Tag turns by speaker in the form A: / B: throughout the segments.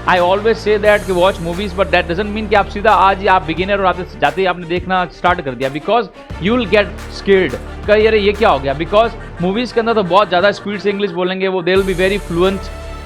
A: I always say that कि watch movies, but that doesn't mean कि आप सीधा आज ही आप बिगिनर और आते जाते ही आपने देखना स्टार्ट कर दिया, because you will get scared कहीं अरे ये क्या हो गया, बिकॉज मूवीज के अंदर तो बहुत ज़्यादा स्पीड से इंग्लिश बोलेंगे वो, they will be very fluent.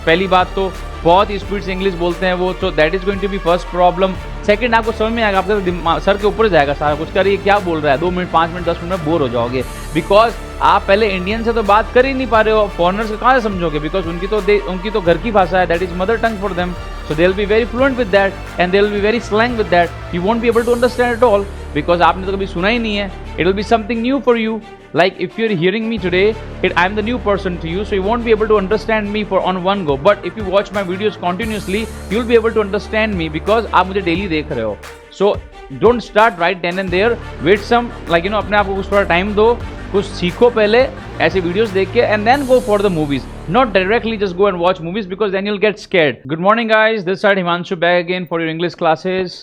A: पहली बात तो बहुत ही स्पीड से इंग्लिश बोलते हैं वो, तो that is going to be first problem. Second, आपको समझ में आएगा, आपके सर के ऊपर जाएगा सारा कुछ, कर ये क्या बोल रहा है, 2 मिनट 5 मिनट 10 मिनट में बोर हो जाओगे, बिकॉज आप पहले इंडियन से तो बात कर ही नहीं पा रहे हो, फॉरनर से कहाँ से समझोगे, बिकॉज उनकी तो घर की भाषा है, that is mother tongue for them, so they'll be very fluent with that and they'll be very slang with that, you won't be able to understand at all because आपने तो कभी सुना ही नहीं है, it will be something new for you, like if you're hearing me today, I'm the new person to you, so you won't be able to understand me for on one go, but if you watch my videos continuously, you'll be able to understand me because आप मुझे daily देख रहे हो, so don't start right then and there, wait some, like you know, अपने आप को कुछ थोड़ा टाइम दो, कुछ सीखो पहले ऐसे वीडियोस देख के, and then go for the movies, not directly just go and watch movies because then you'll get scared. Good morning guys, this side Himanshu back again for your English classes.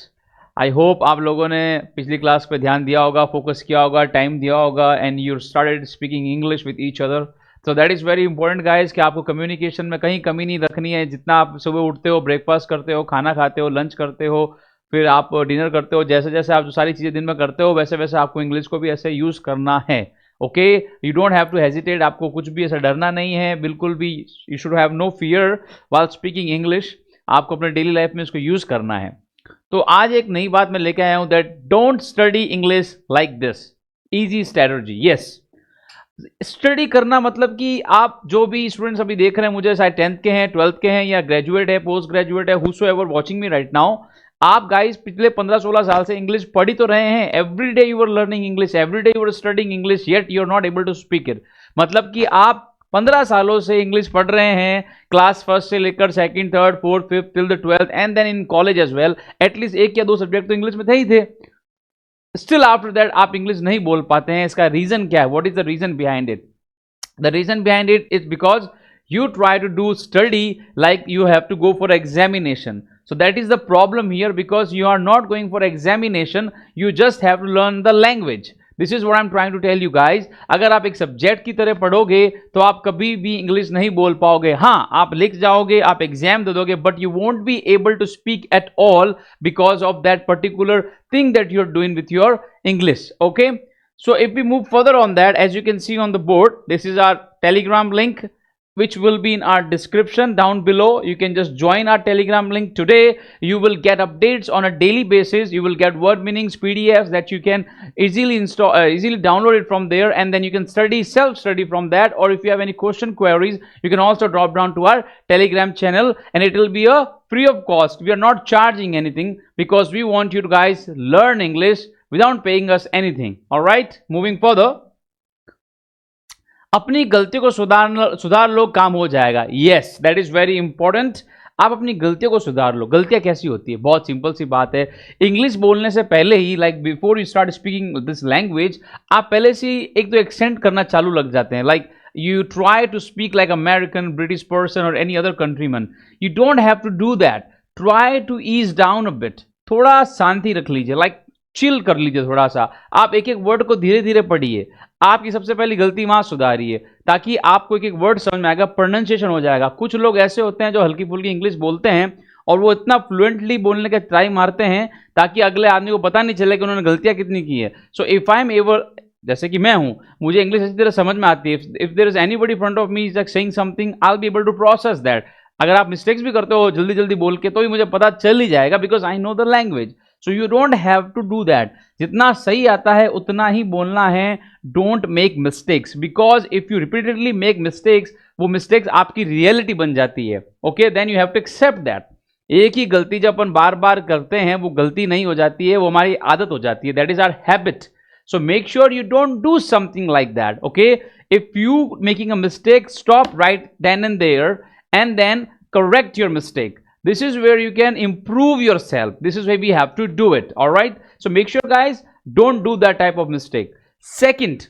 A: I hope आप लोगों ने पिछली class पे ध्यान दिया होगा, focus किया होगा, टाइम दिया होगा, and you started speaking English with each other. So that is very important guys कि आपको कम्युनिकेशन में कहीं कमी नहीं रखनी है। जितना आप सुबह उठते हो, ब्रेकफास्ट करते हो, खाना खाते हो, लंच करते हो, फिर आप डिनर करते हो, जैसे जैसे आप जो सारी चीज़ें दिन में करते हो वैसे वैसे आपको इंग्लिश को भी ऐसे यूज़ करना है। Okay, you don't have to hesitate, आपको कुछ भी ऐसा डरना नहीं है, बिल्कुल भी you should have no fear while speaking English, आपको अपने डेली लाइफ में इसको यूज़ करना है। तो आज एक नई बात मैं लेके आया हूं, that don't study English like this, easy strategy. Yes, study करना मतलब कि आप जो भी स्टूडेंट्स अभी देख रहे हैं मुझे, शायद 10th के हैं, 12th के हैं, या ग्रेजुएट है, पोस्ट ग्रेजुएट है, whosoever watching me right now, आप गाइस पिछले 15-16 साल से इंग्लिश पढ़ ही तो रहे हैं। Every day you are learning English, every day you are studying English, yet you are not able to speak it. मतलब कि आप 15 सालों से इंग्लिश पढ़ रहे हैं, क्लास फर्स्ट से लेकर second, third, fourth, fifth till the 12th and then in college as well, at least 1 या 2 सब्जेक्ट तो इंग्लिश में थे ही थे। स्टिल आफ्टर दैट आप इंग्लिश नहीं बोल पाते हैं। इसका रीजन क्या है? What is the reason behind it? The reason behind it is because you try to do study like you have to go for examination. So that is the problem here, because you are not going for examination, you just have to learn the language. This is what I'm trying to tell you guys. अगर आप एक subject की तरह पढ़ोगे तो आप कभी भी इंग्लिश नहीं बोल पाओगे। हाँ, आप लिख जाओगे, आप एग्जाम दे दोगे, but you won't be able to speak at all because of that particular thing that you are doing with your English. Okay, so if we move further on that, as you can see on the board, this is our Telegram link, which will be in our description down below. You can just join our Telegram link today. You will get updates on a daily basis. You will get word meanings PDFs that you can easily install, easily download it from there, and then you can study, self-study from that. Or if you have any question queries, you can also drop down to our Telegram channel, and it will be a free of cost. We are not charging anything because we want you to guys learn English without paying us anything. All right, moving further. अपनी गलतियों को सुधार लो, काम हो जाएगा। Yes, that is very important. आप अपनी गलतियों को सुधार लो। गलतियां कैसी होती है? बहुत सिंपल सी बात है। इंग्लिश बोलने से पहले ही, like before you start speaking this language, आप पहले से एक तो एक्सेंट करना चालू लग जाते हैं। Like you try to speak like American, British person or any other countryman. You don't have to do that. Try to ease down a bit. थोड़ा शांति रख लीजिए, लाइक चिल कर लीजिए थोड़ा सा। आप एक एक वर्ड को धीरे धीरे पढ़िए। आपकी सबसे पहली गलती वहां सुधारिए ताकि आपको एक एक वर्ड समझ में आएगा, प्रोनाउंसिएशन हो जाएगा। कुछ लोग ऐसे होते हैं जो हल्की फुल्की इंग्लिश बोलते हैं और वो इतना फ्लुएंटली बोलने का ट्राई मारते हैं ताकि अगले आदमी को पता नहीं चले कि उन्होंने गलतियां कितनी की है। So if I am able, जैसे कि मैं हूं, मुझे इंग्लिश अच्छी तरह समझ में आती है। If there is anybody front of me is like saying something, I will be able to process that. अगर आप मिस्टेक्स भी करते हो जल्दी जल्दी बोल के, तो भी मुझे पता चल ही जाएगा, because I know the language. So you don't have to do that. जितना सही आता है उतना ही बोलना है। Don't make mistakes, because if you repeatedly make mistakes, वो मिस्टेक्स आपकी रियलिटी बन जाती है। Okay, then you have to accept that. एक ही गलती जब अपन बार बार करते हैं, वो गलती नहीं हो जाती है, वो हमारी आदत हो जाती है। That is our habit. So make sure you don't do something like that. Okay, if you making a mistake, stop right then and there and then correct your mistake. This is where you can improve yourself. This is where we have to do it. All right, so make sure guys don't do that type of mistake. Second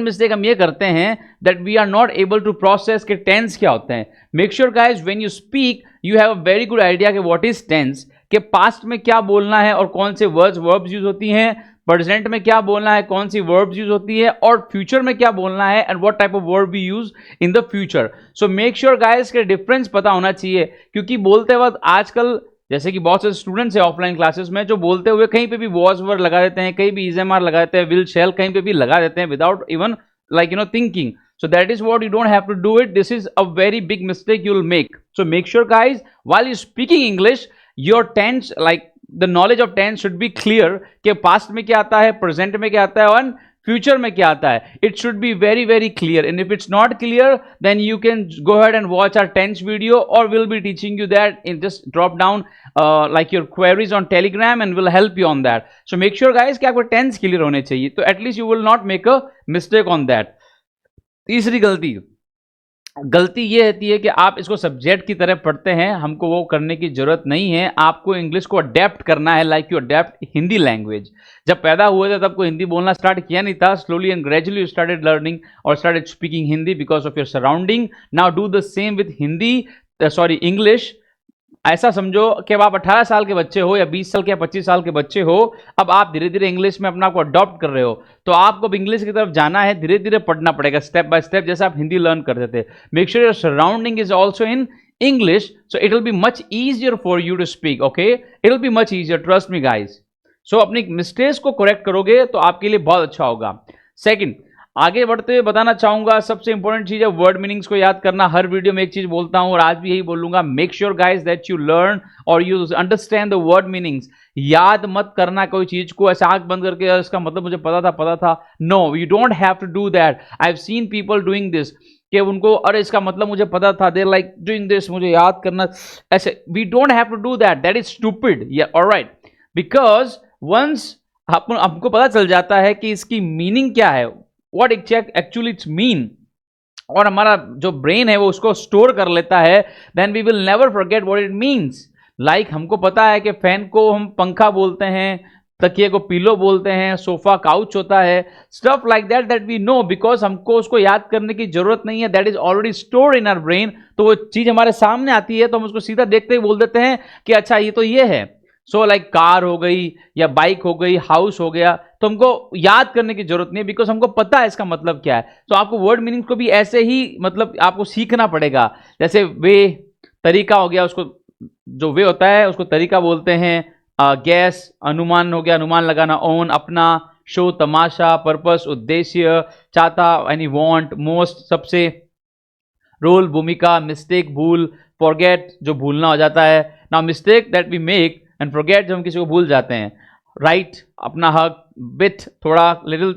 A: mistake हम ये करते हैं that we are not able to process के tense क्या होते हैं। Make sure guys when you speak you have a very good idea कि what is tense, के past में क्या बोलना है और कौन से words verbs यूज होती हैं। प्रेजेंट में क्या बोलना है, कौन सी वर्ब्स यूज होती है, और फ्यूचर में क्या बोलना है and what type of verb we use in the future. So make sure guys के डिफरेंस पता होना चाहिए, क्योंकि बोलते वक्त आजकल जैसे कि बहुत से स्टूडेंट्स हैं ऑफलाइन क्लासेस में जो बोलते हुए कहीं पे भी वॉज वर्ड लगा देते हैं, कहीं भी इजएमआर लगा देते हैं, विल शेल कहीं पे भी लगा देते हैं without even like thinking. So that is what you don't have to do it. This is a very big mistake you will make. So make sure guys, while you're speaking English, your tense, like the knowledge of tense should be clear कि past में क्या आता है, present में क्या आता है और future में क्या आता है. It should be very very clear, and if it's not clear then you can go ahead and watch our tense video, or we'll be teaching you that. In just drop down like your queries on Telegram and we'll help you on that. So make sure guys कि आपको tense clear होने चाहिए, तो at least you will not make a mistake on that. तीसरी गलती ये होती है कि आप इसको सब्जेक्ट की तरह पढ़ते हैं, हमको वो करने की जरूरत नहीं है। आपको इंग्लिश को अडेप्ट करना है like you adapt Hindi language. जब पैदा हुए थे तब को हिंदी बोलना स्टार्ट किया नहीं था, slowly and gradually you started learning और started speaking Hindi because of your surrounding. Now do the same with Hindi, sorry English. ऐसा समझो कि अब आप 18 साल के बच्चे हो या 20 साल के या 25 साल के बच्चे हो, अब आप धीरे धीरे इंग्लिश में अपना आप को अडॉप्ट कर रहे हो, तो आपको अब इंग्लिश की तरफ जाना है, धीरे धीरे पढ़ना पड़ेगा स्टेप बाय स्टेप, जैसे आप हिंदी लर्न करते थे। Make sure your surrounding is also in English, so it will be much easier for you to speak. Okay, it will be much easier, trust me guys. So अपनी mistakes को correct करोगे तो आपके लिए बहुत अच्छा होगा। सेकेंड, आगे बढ़ते हुए बताना चाहूंगा सबसे इंपॉर्टेंट चीज है वर्ड मीनिंग्स को याद करना। हर वीडियो में एक चीज बोलता हूं और आज भी यही बोलूंगा, make sure guys that you learn और you understand the word meanings. याद मत करना कोई चीज को ऐसे आंख बंद करके इसका मतलब मुझे पता था। No, you don't have to do that. I have seen people doing this कि उनको अरे इसका मतलब मुझे पता था, दे लाइक डूइंग दिस, मुझे याद करना ऐसे। We don't have to do that, that is stupid. या ऑलराइट, बिकॉज वंस आपको पता चल जाता है कि इसकी मीनिंग क्या है, what actually it's mean, और हमारा जो ब्रेन है वो उसको स्टोर कर लेता है, then we will never forget what it means. Like हमको पता है कि फैन को हम पंखा बोलते हैं, तकिए को पिलो बोलते हैं, सोफा काउच होता है, stuff like that we know, because हमको उसको याद करने की जरूरत नहीं है, that is already stored in our brain. तो वो चीज हमारे सामने आती है तो हम उसको सीधा देखते ही बोल देते हैं कि अच्छा ये तो ये है। सो लाइक कार हो गई या बाइक हो गई, हाउस हो गया, तो हमको याद करने की जरूरत नहीं है बिकॉज हमको पता है इसका मतलब क्या है। तो आपको वर्ड मीनिंग को भी ऐसे ही मतलब आपको सीखना पड़ेगा। जैसे वे तरीका हो गया, उसको जो वे होता है उसको तरीका बोलते हैं। गैस, अनुमान हो गया, अनुमान लगाना, ओन अपना, शो तमाशा, पर्पस उद्देश्य, चाहता यानी वांट, मोस्ट सबसे, रोल भूमिका, मिस्टेक भूल, फॉरगेट जो भूलना हो जाता है। Now mistake that we make and forget जो हम किसी को भूल जाते हैं। राइट अपना हक, विथ थोड़ा लिटिल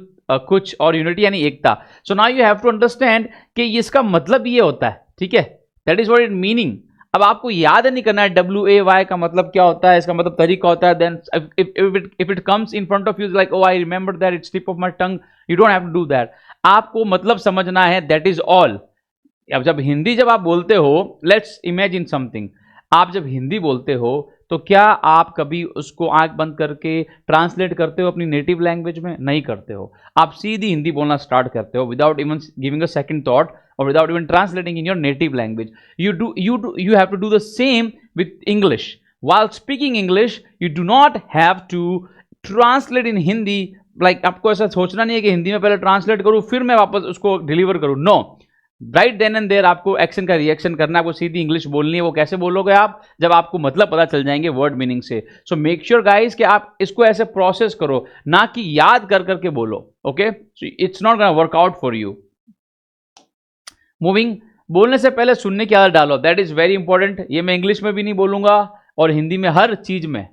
A: कुछ, और यूनिटी यानी एकता। So now you have to understand कि इसका मतलब ये होता है, ठीक है, that is what it meaning. अब आपको याद नहीं करना है WAY का मतलब क्या होता है, इसका मतलब तरीका होता है। Then if it comes in front of you like oh I remember that, it's tip of my tongue, you don't have to do that. आपको मतलब समझना है, दैट इज ऑल। अब जब हिंदी जब आप बोलते हो, लेट्स इमेजिन समथिंग, आप जब हिंदी बोलते हो तो क्या आप कभी उसको आंख बंद करके ट्रांसलेट करते हो अपनी नेटिव लैंग्वेज में? नहीं करते हो। आप सीधी हिंदी बोलना स्टार्ट करते हो without even giving a second thought or without even translating in your native language. You have to do the same with English. While speaking English, you do not have to translate in Hindi. Like आपको ऐसा सोचना नहीं है कि हिंदी में पहले translate करूँ फिर मैं वापस उसको डिलीवर करूँ। No, right then and there आपको एक्शन का रिएक्शन करना है, आपको सीधी इंग्लिश बोलनी है। वो कैसे बोलोगे आप? जब आपको मतलब पता चल जाएंगे वर्ड मीनिंग से। सो मेक श्योर गाइज कि आप इसको ऐसे प्रोसेस करो, ना कि याद कर करके बोलो। Okay, so it's not gonna work out for you. Moving, बोलने से पहले सुनने की आदत डालो, दैट इज वेरी इंपॉर्टेंट। ये मैं इंग्लिश में भी नहीं बोलूंगा और हिंदी में, हर चीज में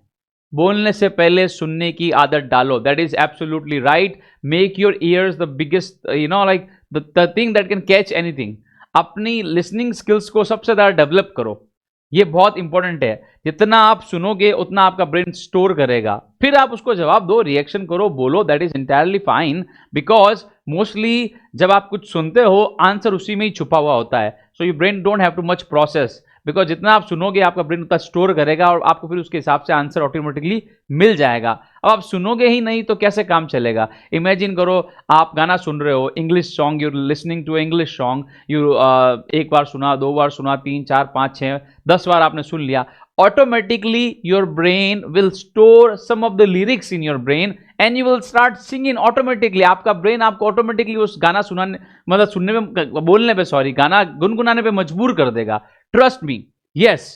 A: बोलने से पहले सुनने की आदत डालो, that is absolutely right. Make your ears the biggest like the thing that can catch anything. अपनी लिसनिंग स्किल्स को सबसे ज्यादा डेवलप करो, ये बहुत इंपॉर्टेंट है। जितना आप सुनोगे उतना आपका ब्रेन स्टोर करेगा, फिर आप उसको जवाब दो, रिएक्शन करो, बोलो, that is entirely fine. Because mostly जब आप कुछ सुनते हो आंसर उसी में ही छुपा हुआ होता है। So you brain don't have too much process, because जितना आप सुनोगे आपका ब्रेन उतना स्टोर करेगा और आपको फिर उसके हिसाब से आंसर ऑटोमेटिकली मिल जाएगा। अब आप सुनोगे ही नहीं तो कैसे काम चलेगा? इमेजिन करो आप गाना सुन रहे हो, English song, you listening to English song, you एक बार सुना, 2 बार सुना, 3, 4, 5, 6, 10 बार आपने सुन लिया। automatically your brain will store some of the lyrics in your brain and you will start singing automatically. आपका brain आपको automatically उस गाना सुनाने मतलब सुनने में बोलने पे सॉरी गाना गुनगुनाने पे मजबूर कर देगा. Trust me. Yes,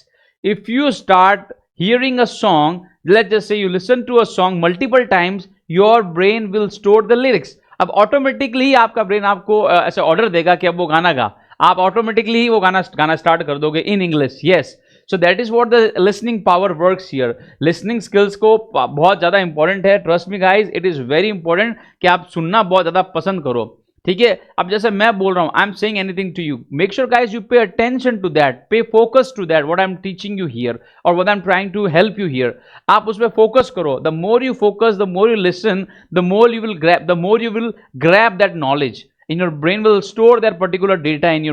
A: if you start hearing a song, let's just say you listen to a song multiple times, your brain will store the lyrics. अब ऑटोमेटिकली ही आपका ब्रेन आपको ऐसे ऑर्डर देगा कि अब वो गाना गा, आप ऑटोमेटिकली ही वो गाना स्टार्ट कर दोगे in English. Yes, so that is what the listening power works here. Listening skills को बहुत ज़्यादा इंपॉर्टेंट है. Trust me guys, it is very important कि आप सुनना बहुत ज़्यादा पसंद करो. ठीक है, अब जैसे मैं बोल रहा हूं, I am saying anything to you, make sure guys you pay attention to that, pay focus to that what I am teaching you here और what I am trying to help you here. आप उस पर focus करो. The more you focus, the more you listen, the more you will grab that knowledge. In your brain will store that particular data in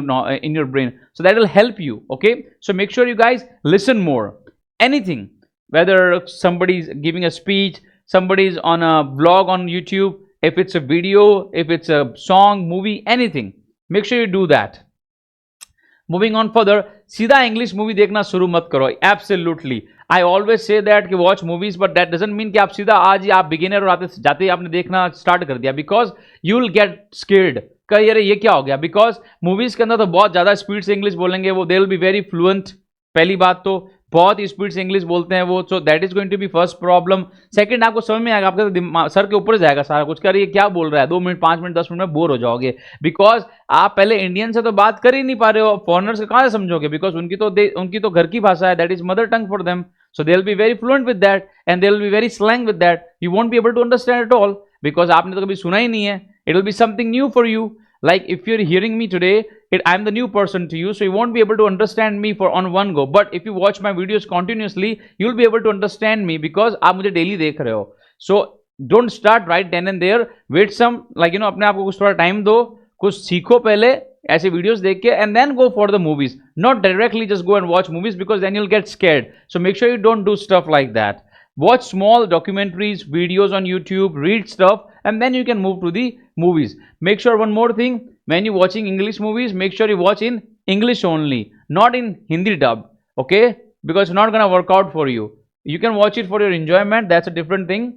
A: your brain, so that will help you. Okay, so make sure you guys listen more. Anything, whether somebody is giving a speech, somebody is on a vlog on YouTube, if it's a video, if it's a song, movie, anything, make sure you do that. Moving on further, सीधा English movie देखना शुरू मत करो. Absolutely, I always say that कि watch movies, but that doesn't mean कि आप सीधा आज ही आप बिगिनर और आते जाते ही आपने देखना स्टार्ट कर दिया, because you will get scared. कहीं अरे ये क्या हो गया, बिकॉज मूवीज के अंदर तो बहुत ज्यादा स्पीड से इंग्लिश बोलेंगे वो, they will be very fluent. पहली बात तो बहुत ही स्पीड से इंग्लिश बोलते हैं वो, so that is going to be first problem. Second, आपको समझ में आएगा, आपके सर के ऊपर जाएगा सारा कुछ, कर ये क्या बोल रहा है, 2 मिनट 5 मिनट 10 मिनट में बोर हो जाओगे, बिकॉज आप पहले इंडियन से तो बात कर ही नहीं पा रहे हो, फॉरनर से कहां से समझोगे, बिकॉज उनकी तो घर की भाषा है, that is mother tongue for them. So they'll be very fluent with that and they'll be very slang with that. You won't be able to understand at all because आपने तो कभी सुना ही नहीं है. It will be something new for you. Like if you're hearing me today, I'm the new person to you, so you won't be able to understand me for on one go. But if you watch my videos continuously, you'll be able to understand me because आप मुझे daily देख रहे हो. So don't start right then and there. Wait some, like अपने आप को कुछ थोड़ा टाइम दो, कुछ सीखो पहले ऐसे वीडियोस देख के, and then go for the movies. Not directly just go and watch movies because then you'll get scared. So make sure you don't do stuff like that. Watch small documentaries, videos on YouTube, read stuff, and then you can move to the movies. Make sure one more thing, when you're watching English movies, make sure you watch in English only, not in Hindi dub, okay? Because it's not gonna work out for you. You can watch it for your enjoyment, that's a different thing.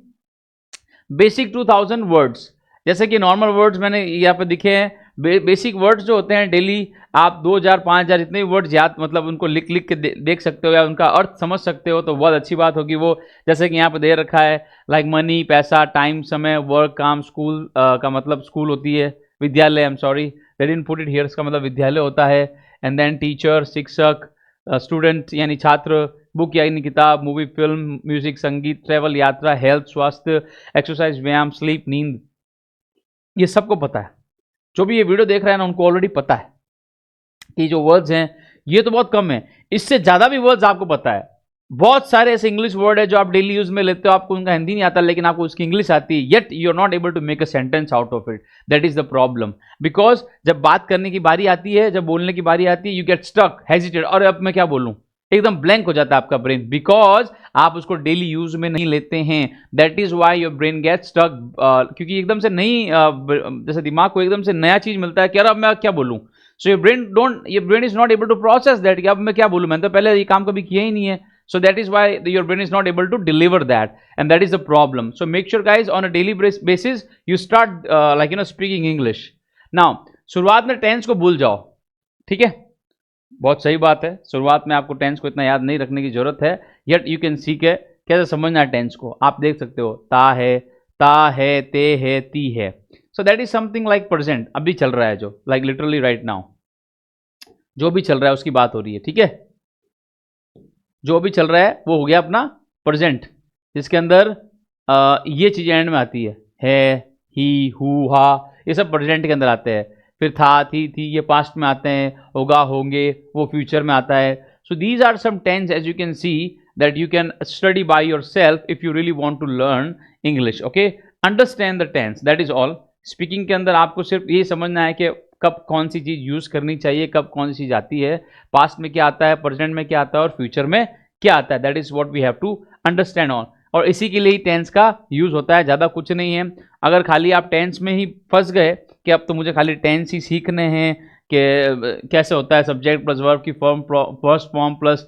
A: Basic 2000 words. जैसे कि normal words मैंने यहाँ पे दिखे हैं, basic words जो होते हैं डेली आप 2000 5000 जितने भी वर्ड्स याद मतलब उनको लिख के देख सकते हो या उनका अर्थ समझ सकते हो तो बहुत अच्छी बात होगी वो. जैसे कि यहाँ पे दे रखा है लाइक मनी, पैसा, टाइम, समय, वर्क, काम, स्कूल का मतलब स्कूल होती है, विद्यालय, I am sorry they didn't put it here, इसका मतलब विद्यालय होता है. एंड देन टीचर, शिक्षक, स्टूडेंट यानी छात्र, बुक यानी किताब, मूवी, फिल्म, म्यूजिक, संगीत, ट्रैवल, यात्रा, हेल्थ, स्वास्थ्य, एक्सरसाइज, व्यायाम, स्लीप, नींद, ये सबको पता है. जो भी ये वीडियो देख रहे हैं ना उनको ऑलरेडी पता है कि जो वर्ड्स हैं ये तो बहुत कम है, इससे ज़्यादा भी वर्ड्स आपको पता है. बहुत सारे ऐसे इंग्लिश वर्ड है जो आप डेली यूज में लेते हो, आपको उनका हिंदी नहीं आता लेकिन आपको उसकी इंग्लिश आती है, yet you are not able to make a sentence out of it. That is the problem, because जब बात करने की बारी आती है, जब बोलने की बारी आती है, यू गेट स्टक, हेजिटेट, और अब मैं क्या बोलूं, एकदम ब्लैंक हो जाता है आपका ब्रेन, बिकॉज आप उसको डेली यूज में नहीं लेते हैं. That is why your brain get stuck, क्योंकि एकदम से नहीं जैसे दिमाग को एकदम से नया चीज मिलता है कि यार अब मैं क्या बोलूं. So your brain is not able to process that कि अब मैं क्या बोलूं, मैंने तो पहले ये काम कभी किया ही नहीं है. So that is why your brain is not able to deliver that, and that is the problem. So make sure guys on a daily basis you start speaking English. Now शुरुआत में टेंस को भूल जाओ, ठीक है, बहुत सही बात है. शुरुआत में आपको टेंस को इतना याद नहीं रखने की जरूरत है, yet you can सीख है कैसे समझना है टेंस को. आप देख सकते हो ता है, ते है, ती है. So that is something like present, अभी चल रहा है जो, like literally right now जो भी चल रहा है उसकी बात हो रही है, ठीक है. जो भी चल रहा है वो हो गया अपना प्रेजेंट, जिसके अंदर ये चीज़ें एंड में आती है, ही, हु, हा, ये सब प्रेजेंट के अंदर आते हैं. फिर था, थी, ये पास्ट में आते हैं, होगा, होंगे, वो फ्यूचर में आता है. So these are some tense as you can see that you can study by yourself if you really want to learn English. Okay, understand the tense, that is all. Speaking के अंदर आपको सिर्फ ये समझना है कि कब कौन सी चीज़ यूज़ करनी चाहिए, कब कौन सी चीज़ आती है, पास्ट में क्या आता है, प्रेजेंट में क्या आता है और फ्यूचर में क्या आता है. That is what we have to understand on. और इसी के लिए ही टेंस का यूज़ होता है, ज़्यादा कुछ नहीं है. अगर खाली आप टेंस में ही फंस गए कि अब तो मुझे खाली टेंस ही सीखने हैं, कि कैसे होता है सब्जेक्ट प्लस वर्ब की form, first form plus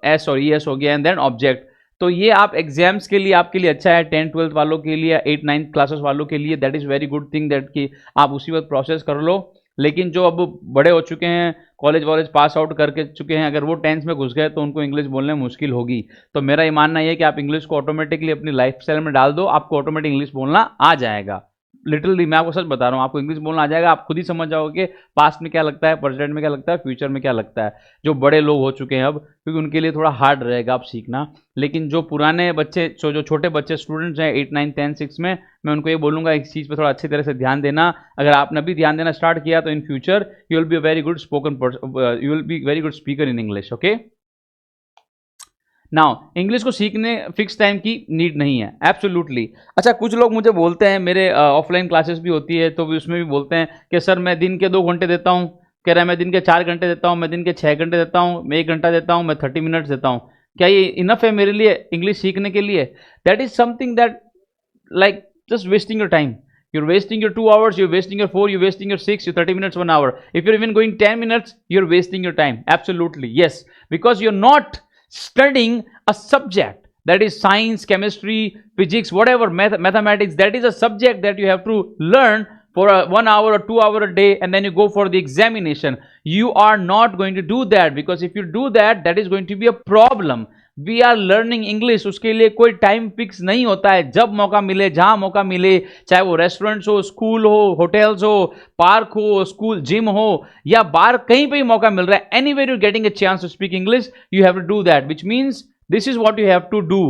A: S और ई एस हो गया एंड देन ऑब्जेक्ट। तो ये आप एग्जाम्स के लिए आपके लिए अच्छा है, 10th-12th वालों के लिए, 8th-9th क्लासेस वालों के लिए that is very good thing that कि आप उसी वक्त प्रोसेस कर लो। लेकिन जो अब बड़े हो चुके हैं, कॉलेज वॉलेज पास आउट करके चुके हैं, अगर वो 10th में घुस गए तो उनको इंग्लिश बोलने में मुश्किल होगी। तो मेरा ये मानना है कि आप इंग्लिश को ऑटोमेटिकली अपनी लाइफ स्टाइल में डाल दो, आपको ऑटोमेटिक इंग्लिश बोलना आ जाएगा। लिटरली मैं आपको सच बता रहा हूँ, आपको इंग्लिश बोलना आ जाएगा, आप खुद ही समझ जाओगे पास्ट में क्या लगता है, प्रेजेंट में क्या लगता है, फ्यूचर में क्या लगता है। जो बड़े लोग हो चुके हैं अब, क्योंकि उनके लिए थोड़ा हार्ड रहेगा अब सीखना। लेकिन जो पुराने बच्चे, जो छोटे बच्चे स्टूडेंट्स हैं 8, 9, 10, 6 में, मैं उनको ये बोलूँगा इस चीज़ पर थोड़ा अच्छी तरह से ध्यान देना। अगर आपने अभी ध्यान देना स्टार्ट किया तो in future you will be a very good you will be very good speaker in English. Okay, now English को सीखने फिक्स टाइम की नीड नहीं है, एब्सोल्युटली। अच्छा, कुछ लोग मुझे बोलते हैं, मेरे ऑफलाइन क्लासेस भी होती है तो भी उसमें भी बोलते हैं कि सर मैं दिन के 2 घंटे देता हूँ, कह रहा है मैं दिन के 4 घंटे देता हूँ, मैं दिन के 6 घंटे देता हूँ, मैं 1 घंटा देता हूँ, मैं 30 मिनट्स देता हूँ, क्या ये इनफ है मेरे लिए इंग्लिश सीखने के लिए? That is something that like just wasting your time. You're wasting your 2 hours, you're wasting your 4, you're wasting your 6, your 30 minutes, 1 hour. If you're even going 10 minutes, you're wasting your time. Absolutely, yes. Because you're not studying a subject. That is science, chemistry, physics, whatever, mathematics. That is a subject that you have to learn for 1 hour or 2 hour a day, and then you go for the examination. You are not going to do that, because if you do that, that is going to be a problem. We are learning English, उसके लिए कोई time fix नहीं होता है। जब मौका मिले, जहां मौका मिले, चाहे वो रेस्टोरेंट्स हो, स्कूल हो, होटल्स हो, पार्क हो, स्कूल, जिम हो या बाहर, कहीं पे भी मौका मिल रहा है, anywhere you getting a chance to speak English, you have to do that, which means this is what you have to do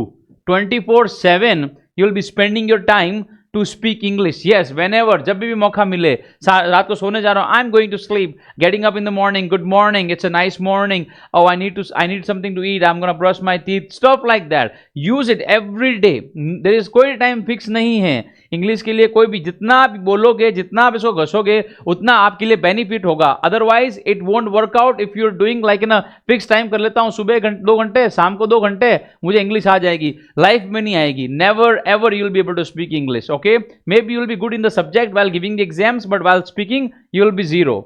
A: 24/7। You will be spending your time to speak English. Yes, whenever, जब भी मौका मिले, रात को सोने जा रहा हूँ, I am going to sleep, getting up in the morning, good morning, it's a nice morning, oh I need something to eat, I'm gonna brush my teeth, stuff like that. Use it every day. There is कोई time fix नहीं है English के लिए। कोई भी जितना आप बोलोगे, जितना आप इसको घसोगे, उतना आपके लिए बेनिफिट होगा। Otherwise it won't work out if you are doing like in a fix time कर लेता हूं, सुबह 2 घंटे, शाम को 2 घंटे, मुझे इंग्लिश आ जाएगी, लाइफ में नहीं आएगी। Never ever you will be able to speak English. Okay, maybe you will be good in the subject while giving the exams, but while speaking you will be zero.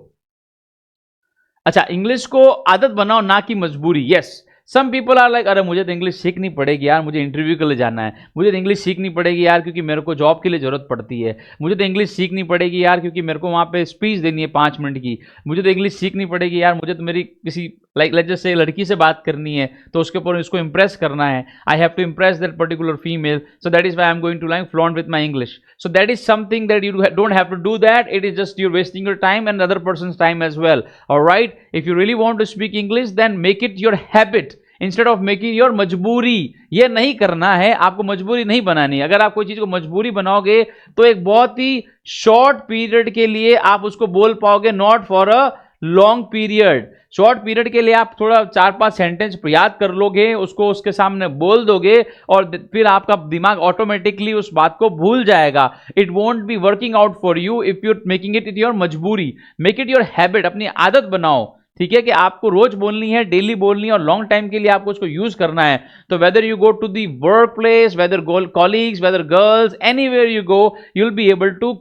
A: अच्छा, English को आदत बनाओ, ना कि मजबूरी। Yes, some people are like, अरे मुझे तो इंग्लिश सीखनी पड़ेगी यार, मुझे इंटरव्यू के लिए जाना है, मुझे तो इंग्लिश सीखनी पड़ेगी यार क्योंकि मेरे को जॉब के लिए ज़रूरत पड़ती है, मुझे तो इंग्लिश सीखनी पड़ेगी यार क्योंकि मेरे को वहाँ पे स्पीच देनी है 5 मिनट की, मुझे तो इंग्लिश सीखनी पड़ेगी यार, मुझे तो मेरी किसी लाइक लेट्स जस्ट से लड़की से बात करनी है तो उसके ऊपर इसको इंप्रेस करना है, I have to impress that particular female, so that is why I am going to like flaunt with my English. So that is something that you don't have to do that. It is just you're wasting your time and other person's time as well. All right, if you really want to speak English, then make it your habit instead of making your मजबूरी. ये नहीं करना है, आपको मजबूरी नहीं बनानी. अगर आप कोई चीज को मजबूरी बनाओगे तो एक बहुत ही शॉर्ट पीरियड के लिए आप उसको बोल पाओगे, not for a long period. Short period के लिए आप थोड़ा 4-5 सेंटेंस याद कर लोगे, उसको उसके सामने बोल दोगे और फिर आपका दिमाग ऑटोमेटिकली उस बात को भूल जाएगा. It won't be working out for you if you making it your मजबूरी. मेक इट योर हैबिट, अपनी आदत बनाओ. ठीक है कि आपको रोज बोलनी है, डेली बोलनी है और लॉन्ग टाइम के लिए आपको उसको यूज करना है. तो whether you go to the workplace, whether colleagues, whether girls, anywhere you go, you will be able to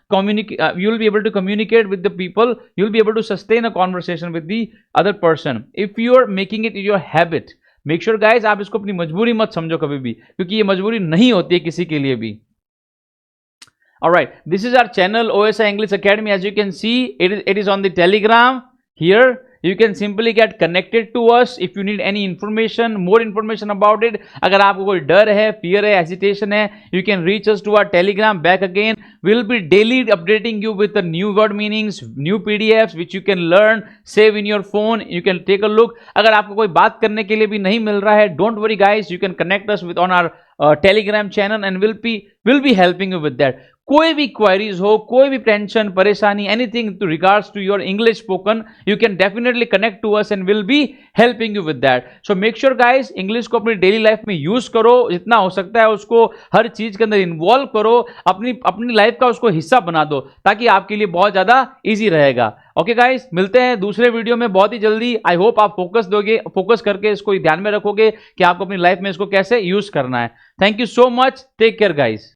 A: communicate with the people. You will be able to sustain a conversation with the other person if you are making it your habit. Make sure guys, आप इसको अपनी मजबूरी मत समझो कभी भी, क्योंकि ये मजबूरी नहीं होती है किसी के लिए भी. Alright, this is our channel OSI English Academy. As you can see, it is on the Telegram. Here you can simply get connected to us if you need any information, more information about it. अगर आपको कोई डर है, fear है, hesitation है, you can reach us to our Telegram. Back again, we will be daily updating you with the new word meanings, new PDFs which you can learn, save in your phone. You can take a look. अगर आपको कोई बात करने के लिए भी नहीं मिल रहा है, don't worry guys, you can connect us with on our Telegram channel and we'll be helping you with that. कोई भी क्वेरीज हो, कोई भी टेंशन, परेशानी, anything to regards to your English spoken, you can definitely connect to us and will be helping you with that. So make sure guys, English को अपनी daily life में use करो, जितना हो सकता है उसको हर चीज के अंदर इन्वॉल्व करो, अपनी लाइफ का उसको हिस्सा बना दो, ताकि आपके लिए बहुत ज्यादा ईजी रहेगा. ओके गाइस, मिलते हैं दूसरे वीडियो में बहुत ही जल्दी. आई होप आप फोकस करके इसको ध्यान में रखोगे कि आपको अपनी लाइफ में इसको कैसे यूज करना है. Thank you so much, take care guys.